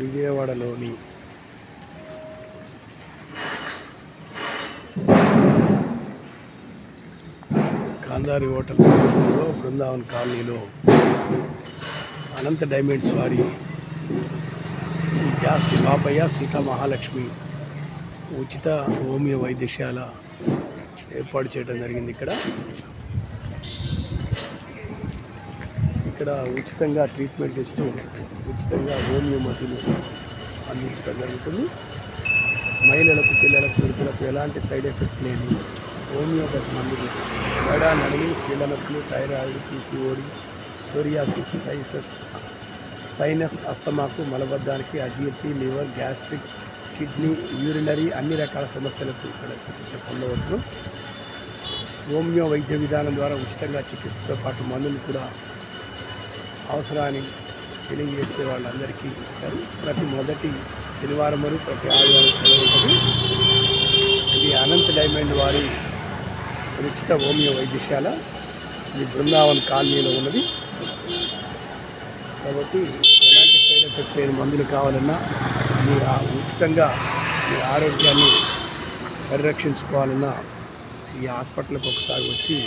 విజయవాడలోని గాంధారి హోటల్ సమీపంలో బృందావన్ కాలనీలో అనంత డైమండ్స్ వారి జాస్తి బాపయ్య సీతా మహాలక్ష్మి ఉచిత హోమియో వైద్యశాల ఏర్పాటు చేయడం జరిగింది. ఇక్కడ ఉచితంగా ట్రీట్మెంట్ ఇస్తూ ఉచితంగా హోమియో మందులు అందించడం జరుగుతుంది. మహిళలకు, పిల్లలకు, వృద్ధులకు ఎలాంటి సైడ్ ఎఫెక్ట్ లేని హోమియోపతి మందులు మెడ, నడుము, కీళ్ళ నొప్పులు, థైరాయిడ్, పీసీఓడి, సోరియాసిస్, సైనస్, అస్తమాకు, మలబద్ధానికి, అజీర్తి, లివర్, గ్యాస్ట్రిక్, కిడ్నీ, యూరినరీ అన్ని రకాల సమస్యలకు ఇక్కడ చికిత్స పొందవచ్చు. హోమియో వైద్య విధానం ద్వారా ఉచితంగా చికిత్సతో పాటు మందులు కూడా అవసరాన్ని తెలియజేస్తే వాళ్ళందరికీ ఇస్తారు. ప్రతి మొదటి శనివారం మరియు ప్రతి ఆదివారం సెలవు ఉంటుంది. ఇది అనంత డైమండ్ వారి ఉచిత హోమియో వైద్యశాల. ఇది బృందావన్ కాలనీలో ఉన్నది. కాబట్టి ఎలాంటి సైడ్ ఎఫెక్ట్ లేని మందులు కావాలన్నా, మీ ఉచితంగా మీ ఆరోగ్యాన్ని పరిరక్షించుకోవాలన్నా ఈ హాస్పిటల్కి ఒకసారి వచ్చి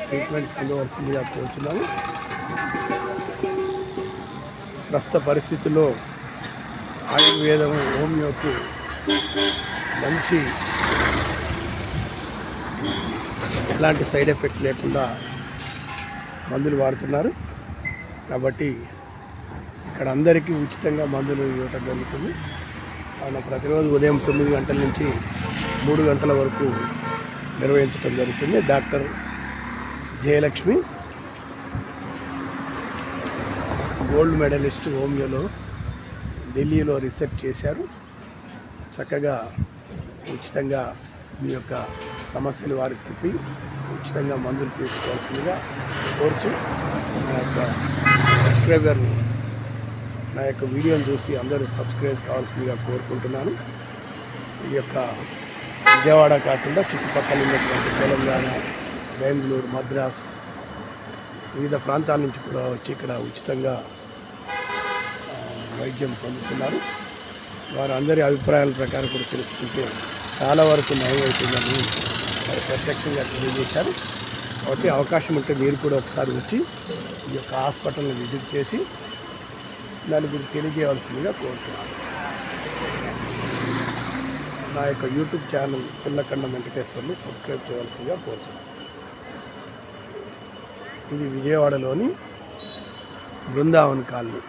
ట్రీట్మెంట్ పొందవలసిందిగా కోరుచున్నాను. ప్రస్తుత పరిస్థితుల్లో ఆయుర్వేదం హోమియోకు మంచి ఎలాంటి సైడ్ ఎఫెక్ట్ లేకుండా మందులు వాడుతున్నారు. కాబట్టి ఇక్కడ అందరికీ ఉచితంగా మందులు ఇవ్వటం జరుగుతుంది. ఆయన ప్రతిరోజు ఉదయం 9 గంటల నుంచి 3 గంటల వరకు నిర్వహించడం జరుగుతుంది. డాక్టర్ జయలక్ష్మి గోల్డ్ మెడలిస్ట్, హోమియోలో ఢిల్లీలో రీసెర్చ్ చేశారు. చక్కగా ఉచితంగా మీ యొక్క సమస్యలు వారికి తిప్పి ఉచితంగా మందులు తీసుకోవాల్సిందిగా కోరుచు. నా యొక్క వీడియోని చూసి అందరూ సబ్స్క్రైబ్ కావాల్సిందిగా కోరుకుంటున్నాను. ఈ యొక్క విజయవాడ కాకుండా చుట్టుపక్కల ఉన్నటువంటి తెలంగాణ, బెంగళూరు, మద్రాస్ వివిధ ప్రాంతాల నుంచి కూడా వచ్చి ఇక్కడ ఉచితంగా వైద్యం పొందుతున్నారు. వారు అందరి అభిప్రాయాల ప్రకారం కూడా తెలుసుకుంటే చాలా వరకు నయం అవుతుందని వారు ప్రత్యక్షంగా తెలియజేశారు. కాబట్టి అవకాశం ఉంటే మీరు కూడా ఒకసారి వచ్చి ఈ యొక్క హాస్పిటల్ని విజిట్ చేసి నలుగురు తెలియజేయవలసిందిగా కోరుతున్నాను. నా యొక్క యూట్యూబ్ ఛానల్ పుల్లకండ వెంకటేశ్వర్లు సబ్స్క్రైబ్ చేయవలసిందిగా కోరుతున్నాను. ఇది విజయవాడలోని బృందావన్ కాలనీ.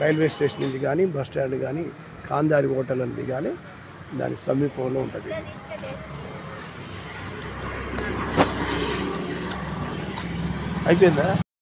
రైల్వే స్టేషన్ నుంచి కానీ, బస్ స్టాండ్ కానీ, గాంధారి హోటల్ అని దిగాలి. దాని సమీపంలో ఉంటుంది. అయిపోయిందా?